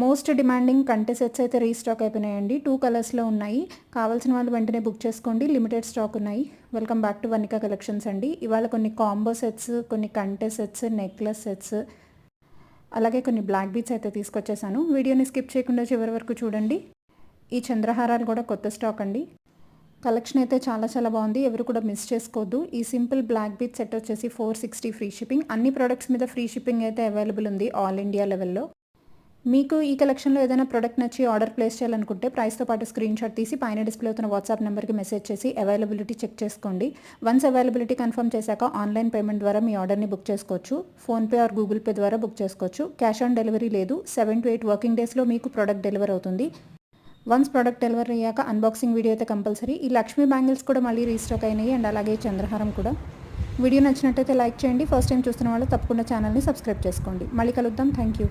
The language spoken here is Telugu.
మోస్ట్ డిమాండింగ్ కంటె సెట్స్ అయితే రీస్టాక్ అయిపోయినాయండి. 2 కలర్స్లో ఉన్నాయి. కావాల్సిన వాళ్ళు వెంటనే బుక్ చేసుకోండి. లిమిటెడ్ స్టాక్ ఉన్నాయి. వెల్కమ్ బ్యాక్ టు వనిక కలెక్షన్స్ అండి. ఇవాళ కొన్ని కాంబో సెట్స్, కొన్ని కంటె సెట్స్, నెక్లెస్ సెట్స్, అలాగే కొన్ని బ్లాక్ బీడ్స్ అయితే తీసుకొచ్చేసాను. వీడియోని స్కిప్ చేయకుండా చివరి వరకు చూడండి. ఈ చంద్రహారాలు కూడా కొత్త స్టాక్ అండి. కలెక్షన్ అయితే చాలా బాగుంది. ఎవరు కూడా మిస్ చేసుకోవద్దు. ఈ సింపుల్ బ్లాక్ బీడ్ సెట్ వచ్చేసి 460 ఫ్రీ షిప్పింగ్. అన్ని ప్రొడక్ట్స్ మీద ఫ్రీ షిప్పింగ్ అయితే అవైలబుల్ ఉంది ఆల్ ఇండియా లెవెల్లో. మీకు ఈ కలెక్షన్లో ఏదైనా ప్రోడక్ట్ నచ్చి ఆర్డర్ ప్లేస్ చేయాలనుకుంటే ప్రైస్తో పాటు స్క్రీన్ షాట్ తీసి పైన డిస్ప్లే అవుతున్న వాట్సాప్ నెంబర్కి మెసేజ్ చేసి అవైలబిలిటీ చెక్ చేసుకోండి. వన్స్ అవైలబిలిటీ కన్ఫర్మ్ చేశాక ఆన్లైన్ పేమెంట్ ద్వారా మీ ఆర్డర్ని బుక్ చేసుకోవచ్చు. ఫోన్పే ఆర్ గూగుల్ పే ద్వారా బుక్ చేసుకోవచ్చు. క్యాష్ ఆన్ డెలివరీ లేదు. 7 to 8 వర్కింగ్ డేస్లో మీకు ప్రోడక్ట్ డెలివర్ అవుతుంది. వన్స్ ప్రోడక్ట్ డెలివరీ అయ్యాక అన్బాక్సింగ్ వీడియో అయితే కంపల్సరీ. ఈ లక్ష్మీ బ్యాంగిల్స్ కూడా మళ్ళీ రీస్టాక్ అయినాయి అండ్ అలాగే చంద్రహారం కూడా. వీడియో నచ్చినట్టయితే లైక్ చేయండి. ఫస్ట్ టైం చూస్తున్న వాళ్ళు తప్పకుండా ఛానల్ని సబ్స్క్రైబ్ చేసుకోండి. మళ్ళీ కలుద్దాం. Thank you.